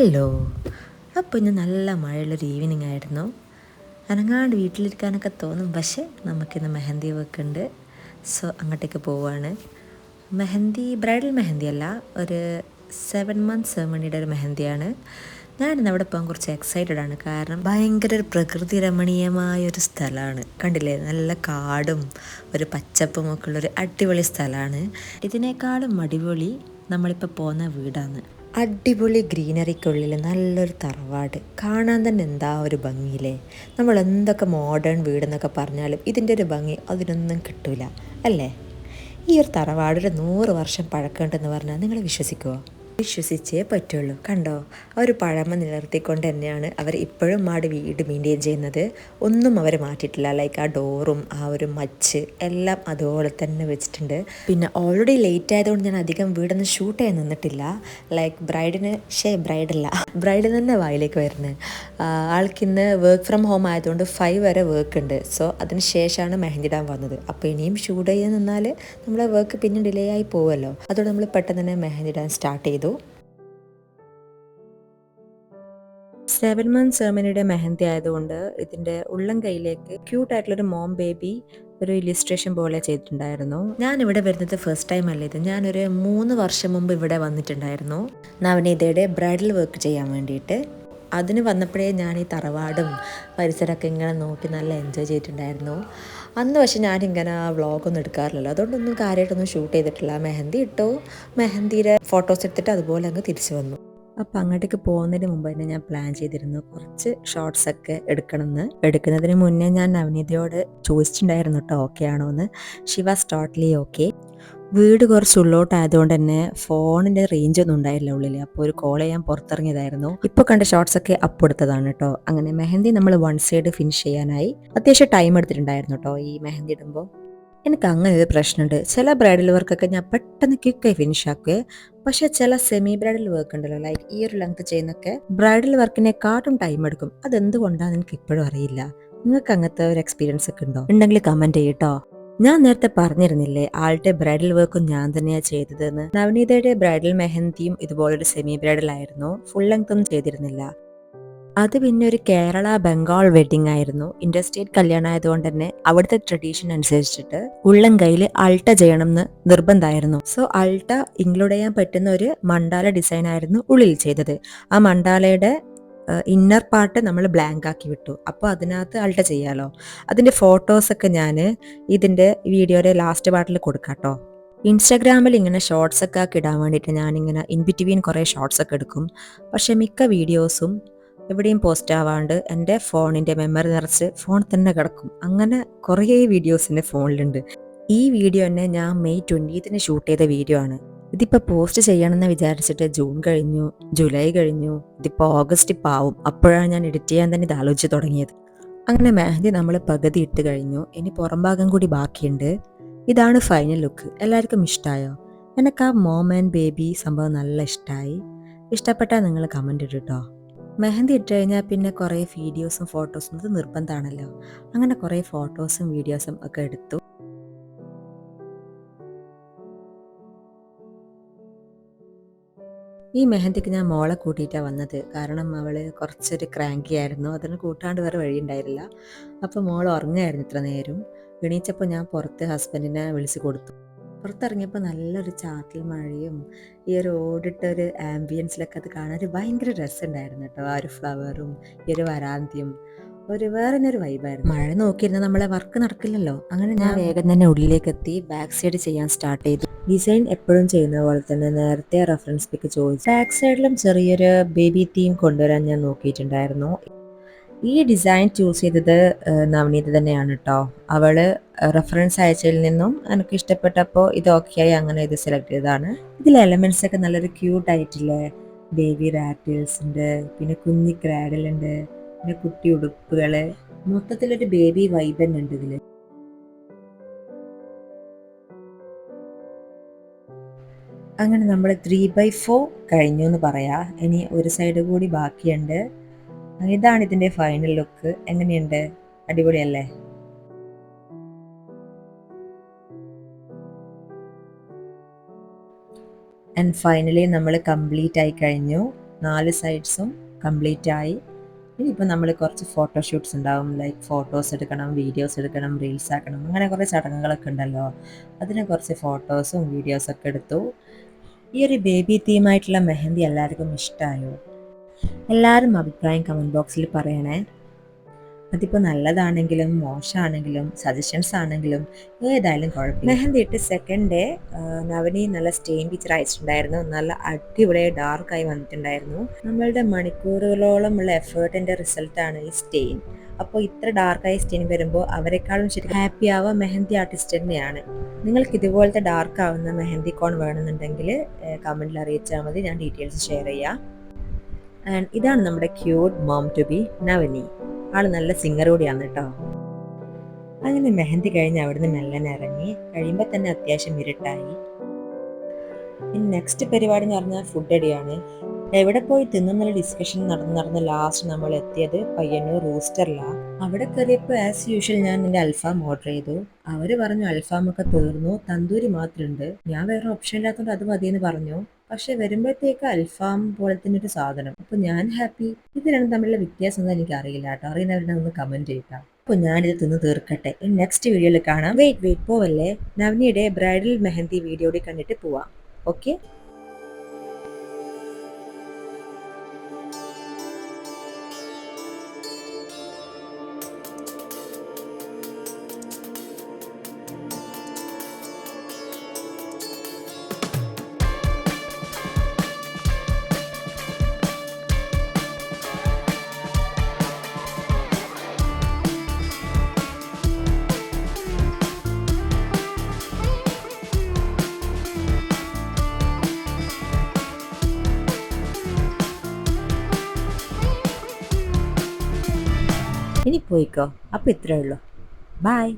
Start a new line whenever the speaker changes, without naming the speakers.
Hello. അപ്പോൾ ഇന്ന് നല്ല മഴയുള്ളൊരു ഈവനിങ് ആയിരുന്നു. അനങ്ങാണ്ട് വീട്ടിലിരിക്കാനൊക്കെ തോന്നും, പക്ഷേ നമുക്കിന്ന് മെഹന്തി വർക്ക് ഉണ്ട്. സോ അങ്ങോട്ടേക്ക് പോവുകയാണ്. ബ്രൈഡൽ മെഹന്തി അല്ല, ഒരു 7 months സെർമണിയുടെ ഒരു മെഹന്തിയാണ്. ഞാനിന്ന് അവിടെ പോകാൻ കുറച്ച് എക്സൈറ്റഡ് ആണ്. കാരണം ഭയങ്കര ഒരു പ്രകൃതി രമണീയമായ ഒരു സ്ഥലമാണ്. കണ്ടില്ലേ, നല്ല കാടും ഒരു പച്ചപ്പും ഒക്കെ ഉള്ളൊരു അടിപൊളി സ്ഥലമാണ്. ഇതിനേക്കാളും അടിപൊളി നമ്മളിപ്പോൾ പോകുന്ന വീടാണ്. അടിപൊളി ഗ്രീനറിക്കുള്ളിൽ നല്ലൊരു തറവാട് കാണാൻ തന്നെ എന്താ ഒരു ഭംഗിയില്ലേ. നമ്മൾ എന്തൊക്കെ മോഡേൺ വീടെന്നൊക്കെ പറഞ്ഞാലും ഇതിൻ്റെ ഒരു ഭംഗി അതിനൊന്നും കിട്ടൂല അല്ലേ. ഈ ഒരു തറവാട് ഒരു 100 വർഷം പഴക്കമുണ്ടെന്ന് പറഞ്ഞാൽ നിങ്ങൾ വിശ്വസിക്കുമോ? വിശ്വസിച്ചേ പറ്റുള്ളൂ. കണ്ടോ, ആ ഒരു പഴമ നിലനിർത്തിക്കൊണ്ട് തന്നെയാണ് അവർ ഇപ്പോഴും വീട് മെയിൻറ്റെയിൻ ചെയ്യുന്നത്. ഒന്നും അവർ മാറ്റിയിട്ടില്ല. ലൈക്ക് ആ ഡോറും ആ ഒരു മച്ച് എല്ലാം അതുപോലെ തന്നെ വെച്ചിട്ടുണ്ട്. പിന്നെ ഓൾറെഡി ലേറ്റ് ആയതുകൊണ്ട് ഞാൻ അധികം വീടൊന്നും ഷൂട്ട് ചെയ്യാൻ നിന്നിട്ടില്ല. ലൈക്ക് ബ്രൈഡിന് തന്നെ വായിലേക്ക് വരുന്നത്. ആൾക്കിന്ന് വർക്ക് ഫ്രം ഹോം ആയതുകൊണ്ട് 5 വരെ വർക്ക് ഉണ്ട്. സോ അതിന് ശേഷമാണ് മെഹന്തി ഇടാൻ വന്നത്. അപ്പോൾ ഇനിയും ഷൂട്ട് ചെയ്യാൻ നിന്നാൽ നമ്മളെ വർക്ക് പിന്നെ ഡിലേ ആയി പോവുമല്ലോ. അതുകൊണ്ട് നമ്മൾ പെട്ടെന്ന് തന്നെ മെഹന്തി ഇടാൻ സ്റ്റാർട്ട് ചെയ്തു. 7 months സെർമണിയുടെ മെഹന്തി ആയതുകൊണ്ട് ഇതിൻ്റെ ഉള്ളം കൈയിലേക്ക് ക്യൂട്ടായിട്ടുള്ളൊരു മോം ബേബി ഒരു ഇലിസ്ട്രേഷൻ പോലെ ചെയ്തിട്ടുണ്ടായിരുന്നു. ഞാൻ ഇവിടെ വരുന്നത് ഫസ്റ്റ് ടൈം അല്ല ഇത്. ഞാനൊരു 3 വർഷം മുമ്പ് ഇവിടെ വന്നിട്ടുണ്ടായിരുന്നു നവനീതയുടെ ബ്രൈഡൽ വർക്ക് ചെയ്യാൻ വേണ്ടിയിട്ട്. അതിന് വന്നപ്പോഴേ ഞാൻ ഈ തറവാടും പരിസരമൊക്കെ ഇങ്ങനെ നോക്കി നല്ല എൻജോയ് ചെയ്തിട്ടുണ്ടായിരുന്നു. അന്ന് പക്ഷെ ഞാനിങ്ങനെ വ്ളോഗൊന്നും എടുക്കാറില്ലല്ലോ, അതുകൊണ്ടൊന്നും കാര്യമായിട്ടൊന്നും ഷൂട്ട് ചെയ്തിട്ടില്ല. മെഹന്തി ഇട്ടു, മെഹന്തിയുടെ ഫോട്ടോസ് എടുത്തിട്ട് അതുപോലെ അങ്ങ് തിരിച്ചു വന്നു. അപ്പം അങ്ങോട്ടേക്ക് പോകുന്നതിന് മുമ്പ് തന്നെ ഞാൻ പ്ലാൻ ചെയ്തിരുന്നു കുറച്ച് ഷോർട്സ് ഒക്കെ എടുക്കുന്നതിന് മുന്നേ ഞാൻ നവനീതയോട് ചോദിച്ചിട്ടുണ്ടായിരുന്നു കേട്ടോ, ഓക്കെ ആണോ എന്ന്. She was totally okay. വീട് കുറച്ച് ഉള്ളോട്ടായതുകൊണ്ട് തന്നെ ഫോണിൻ്റെ റേഞ്ച് ഒന്നും ഉണ്ടായില്ല ഉള്ളിൽ. അപ്പോൾ ഒരു കോൾ ചെയ്യാൻ പുറത്തിറങ്ങിയതായിരുന്നു. ഇപ്പോൾ കണ്ട ഷോർട്സ് ഒക്കെ എടുത്തതാണ് കേട്ടോ. അങ്ങനെ മെഹന്തി നമ്മൾ 1 സൈഡ് ഫിനിഷ് ചെയ്യാനായി. അത്യാവശ്യം ടൈം എടുത്തിട്ടുണ്ടായിരുന്നു കേട്ടോ ഈ മെഹന്തി ഇടുമ്പോൾ. എനിക്ക് അങ്ങനെ ഒരു പ്രശ്നമുണ്ട്, ചില ബ്രൈഡൽ വർക്കൊക്കെ ഞാൻ പെട്ടെന്ന് ക്വിക്കായി ഫിനിഷ് ആക്കുക. പക്ഷെ ചില സെമി ബ്രൈഡൽ വർക്ക് ഉണ്ടല്ലോ, ലൈക്ക് ഈ ഒരു ലെങ്ത് ചെയ്യുന്നൊക്കെ ബ്രൈഡൽ വർക്കിനെക്കാട്ടും ടൈം എടുക്കും. അതെന്തുകൊണ്ടാണെന്ന് എനിക്ക് ഇപ്പോഴും അറിയില്ല. നിങ്ങൾക്ക് അങ്ങനത്തെ ഒരു എക്സ്പീരിയൻസ് ഒക്കെ ഉണ്ടോ? ഉണ്ടെങ്കിൽ കമന്റ് ചെയ്യട്ടോ. ഞാൻ നേരത്തെ പറഞ്ഞിരുന്നില്ലേ ആളുടെ ബ്രൈഡൽ വർക്കും ഞാൻ തന്നെയാണ് ചെയ്തതെന്ന്. നവനീതയുടെ ബ്രൈഡൽ മെഹന്തിയും ഇതുപോലൊരു സെമി ബ്രൈഡൽ ആയിരുന്നു. ഫുൾ ലെങ്ത് ഒന്നും ചെയ്തിരുന്നില്ല. അത് പിന്നെ ഒരു കേരള ബംഗാൾ വെഡിങ് ആയിരുന്നു. ഇന്റർസ്റ്റേറ്റ് കല്യാണം ആയതുകൊണ്ട് തന്നെ അവിടുത്തെ ട്രഡീഷൻ അനുസരിച്ചിട്ട് ഉള്ളം കയ്യിൽ അൾട്ട ചെയ്യണം എന്ന് നിർബന്ധമായിരുന്നു. സോ അൾട്ട ഇൻക്ലൂഡ് ചെയ്യാൻ പറ്റുന്ന ഒരു മണ്ടാല ഡിസൈൻ ആയിരുന്നു ഉള്ളിൽ ചെയ്തത്. ആ മണ്ടാലയുടെ ഇന്നർ പാർട്ട് നമ്മൾ ബ്ലാങ്ക് ആക്കി വിട്ടു. അപ്പോൾ അതിനകത്ത് അൾട്ട ചെയ്യാലോ. അതിന്റെ ഫോട്ടോസൊക്കെ ഞാൻ ഇതിന്റെ വീഡിയോയുടെ ലാസ്റ്റ് പാർട്ടിൽ കൊടുക്കാം കേട്ടോ. ഇൻസ്റ്റാഗ്രാമിൽ ഇങ്ങനെ ഷോർട്സ് ഒക്കെ ആക്കി ഇടാൻ വേണ്ടിയിട്ട് ഞാനിങ്ങനെ ഇൻ ബിറ്റ്വീൻ കുറേ ഷോർട്സ് ഒക്കെ എടുക്കും. പക്ഷെ മിക്ക വീഡിയോസും എവിടെയും പോസ്റ്റ് ആവാണ്ട് എൻ്റെ ഫോണിൻ്റെ മെമ്മറി നിറച്ച് ഫോൺ തന്നെ കിടക്കും. അങ്ങനെ കുറേ വീഡിയോസ് എൻ്റെ ഫോണിലുണ്ട്. ഈ വീഡിയോ തന്നെ ഞാൻ മെയ് 20th ഷൂട്ട് ചെയ്ത വീഡിയോ ആണ്. ഇതിപ്പോൾ പോസ്റ്റ് ചെയ്യണമെന്ന് വിചാരിച്ചിട്ട് ജൂൺ കഴിഞ്ഞു, ജൂലൈ കഴിഞ്ഞു, ഇതിപ്പോൾ ഓഗസ്റ്റ് പാവും. അപ്പോഴാണ് ഞാൻ എഡിറ്റ് ചെയ്യാൻ തന്നെ ഇത് ആലോചിച്ച് തുടങ്ങിയത്. അങ്ങനെ മെഹന്തി നമ്മൾ പകുതി ഇട്ട് കഴിഞ്ഞു. ഇനി പുറം ഭാഗം കൂടി ബാക്കിയുണ്ട്. ഇതാണ് ഫൈനൽ ലുക്ക്. എല്ലാവർക്കും ഇഷ്ടമായോ? എനിക്ക് ആ മോം ആൻഡ് ബേബി സംഭവം നല്ല ഇഷ്ടമായി. ഇഷ്ടപ്പെട്ടാൽ നിങ്ങൾ കമൻറ്റ് ഇട്ടോ. മെഹന്തി ഇട്ട് കഴിഞ്ഞാൽ പിന്നെ കുറേ വീഡിയോസും ഫോട്ടോസും ഇത് നിർബന്ധമാണല്ലോ. അങ്ങനെ കുറേ ഫോട്ടോസും വീഡിയോസും ഒക്കെ എടുത്തു. ഈ മെഹന്തിക്ക് ഞാൻ മോളെ കൂട്ടിയിട്ടാണ് വന്നത്. കാരണം അവൾ കുറച്ചൊരു ക്രാങ്കി ആയിരുന്നു. അതിന് കൂട്ടാണ്ട് വേറെ വഴിയുണ്ടായിരുന്നില്ല. അപ്പോൾ മോൾ ഉറങ്ങായിരുന്നു ഇത്ര നേരം. എണീച്ചപ്പോൾ ഞാൻ പുറത്ത് ഹസ്ബൻഡിനെ വിളിച്ച് കൊടുത്തു. പുറത്തിറങ്ങിയപ്പോൾ നല്ലൊരു ചാറ്റൽ മഴയും ഈ ഒരു ഓടിട്ടൊരു ആംബിയൻസിലൊക്കെ അത് കാണാൻ ഒരു ഭയങ്കര രസമുണ്ടായിരുന്നു കേട്ടോ. ആ ഒരു ഫ്ലവറും ഈ ഒരു വരാന്തിയും ഒരു വേറെ ഒരു വൈബായിരുന്നു. മഴ നോക്കിയിരുന്നാൽ നമ്മളെ വർക്ക് നടക്കില്ലല്ലോ. അങ്ങനെ ഞാൻ വേഗം തന്നെ ഉള്ളിലേക്ക് എത്തി ബാക്ക് സൈഡ് ചെയ്യാൻ സ്റ്റാർട്ട് ചെയ്തു. ഡിസൈൻ എപ്പോഴും ചെയ്യുന്ന പോലെ തന്നെ നേരത്തെ റെഫറൻസ് പിക്ക് ചോദിച്ചു ബാക്ക് സൈഡിലും ചെറിയൊരു ബേബി തീം കൊണ്ടുവരാൻ ഞാൻ നോക്കിയിട്ടുണ്ടായിരുന്നു. ഈ ഡിസൈൻ ചൂസ് ചെയ്തത് നവനീത തന്നെയാണ് കേട്ടോ. അവള് റെഫറൻസ് അയച്ചതിൽ നിന്നും എനിക്ക് ഇഷ്ടപ്പെട്ടപ്പോൾ ഇത് ഓക്കെയായി, അങ്ങനെ ഇത് സെലക്ട് ചെയ്തതാണ്. ഇതിലെ എലമെന്റ്സ് ഒക്കെ നല്ലൊരു ക്യൂട്ട് ആയിട്ടില്ലേ. ബേബി റാറ്റിൽസ് ഉണ്ട്, പിന്നെ കുഞ്ഞി ക്രാഡിൽ ഉണ്ട്, പിന്നെ കുട്ടി ഉടുപ്പുകള്, മൊത്തത്തിലൊരു ബേബി വൈബ് തന്നെ ഉണ്ട് ഇതില്. അങ്ങനെ നമ്മൾ 3/4 കഴിഞ്ഞു എന്ന് പറയാ. ഇനി ഒരു സൈഡ് കൂടി ബാക്കിയുണ്ട്. ഇതാണ് ഇതിന്റെ ഫൈനൽ ലുക്ക്. എങ്ങനെയുണ്ട്? അടിപൊളിയല്ലേ? ആൻഡ് ഫൈനലി നമ്മൾ കംപ്ലീറ്റ് ആയി കഴിഞ്ഞു. 4 സൈഡ്സും കംപ്ലീറ്റ് ആയി. ഇനിയിപ്പോൾ നമ്മൾ കുറച്ച് ഫോട്ടോഷൂട്ട്സ് ഉണ്ടാവും, ലൈക്ക് ഫോട്ടോസ് എടുക്കണം, വീഡിയോസ് എടുക്കണം, റീൽസ് ആക്കണം, അങ്ങനെ കുറേ ചടങ്ങുകളൊക്കെ ഉണ്ടല്ലോ. അതിന് കുറച്ച് ഫോട്ടോസും വീഡിയോസൊക്കെ എടുത്തു. ഈ ഒരു ബേബി തീമായിട്ടുള്ള മെഹന്തി എല്ലാവർക്കും ഇഷ്ടമായോ? എല്ലാവരും അഭിപ്രായം കമൻറ്റ് ബോക്സിൽ പറയണേ. അതിപ്പോൾ നല്ലതാണെങ്കിലും മോശമാണെങ്കിലും സജഷൻസ് ആണെങ്കിലും ഏതായാലും കുഴപ്പമില്ല. മെഹന്തി ഇട്ട് സെക്കൻഡ് ഡേ നവനി നല്ല സ്റ്റെയിൻ പിക്ചർ അയച്ചിട്ടുണ്ടായിരുന്നു. നല്ല അടിപൊളിയായി ഡാർക്കായി വന്നിട്ടുണ്ടായിരുന്നു. നമ്മളുടെ മണിക്കൂറുകളോളം ഉള്ള എഫേർട്ടിൻ്റെ റിസൾട്ടാണ് ഈ സ്റ്റെയിൻ. അപ്പോൾ ഇത്ര ഡാർക്കായി സ്റ്റെയിൻ വരുമ്പോൾ അവരെക്കാളും ശരിക്കും ഹാപ്പി ആവുക മെഹന്തി ആർട്ടിസ്റ്റ് തന്നെയാണ്. നിങ്ങൾക്ക് ഇതുപോലത്തെ ഡാർക്ക് ആവുന്ന മെഹന്തി കോൺ വേണമെന്നുണ്ടെങ്കിൽ കമൻറ്റിൽ അറിയിച്ചാൽ മതി, ഞാൻ ഡീറ്റെയിൽസ് ഷെയർ ചെയ്യാം. ആൻഡ് ഇതാണ് നമ്മുടെ cute mom to be Navani. ആള് നല്ല സിംഗർ കൂടിയാണ് കേട്ടോ. അങ്ങനെ മെഹന്തി കഴിഞ്ഞ് അവിടുന്ന് മെല്ലനെ ഇറങ്ങി. കഴിയുമ്പോൾ തന്നെ അത്യാവശ്യം ഇരുട്ടായി. ഇനി നെക്സ്റ്റ് പരിപാടി എന്ന് പറഞ്ഞാൽ ഫുഡ് അടിയാണ്. എവിടെ പോയി തിന്നുന്നുള്ള ഡിസ്കഷൻ നടന്ന് ലാസ്റ്റ് നമ്മൾ എത്തിയത് പയ്യന്നൂർ റൂസ്റ്ററിലാണ്. അവിടെ കയറിയപ്പോൾ ആസ് യൂഷ്വൽ ഞാൻ എൻ്റെ അൽഫാം ഓർഡർ ചെയ്തു. അവര് പറഞ്ഞു അൽഫാമൊക്കെ തീർന്നു, തന്തൂരി മാത്രമുണ്ട്. ഞാൻ വേറെ ഓപ്ഷൻ ഇല്ലാത്തതുകൊണ്ട് അത് മതിയെന്ന് പറഞ്ഞു. പക്ഷെ വരുമ്പോഴത്തേക്ക് അൽഫാം പോലെ തന്നെ ഒരു സാധനം. അപ്പൊ ഞാൻ ഹാപ്പി. ഇത് രണ്ടും തമ്മിലുള്ള വ്യത്യാസം ഒന്നും എനിക്ക് അറിയില്ല കേട്ടോ. അറിയുന്നവരുടെ ഒന്ന് കമന്റ് ചെയ്യുക. അപ്പോൾ ഞാനിത് തിന്ന് തീർക്കട്ടെ. നെക്സ്റ്റ് വീഡിയോയിൽ കാണാം. വെയിറ്റ് പോവല്ലേ. നവനിയുടെ ബ്രൈഡൽ മെഹന്തി വീഡിയോ കൂടി കണ്ടിട്ട് പോവാം. ഓക്കെ. ഇനി പോയിക്കോ. അപ്പോൾ ഇത്രയേ ഉള്ളൂ. ബൈ.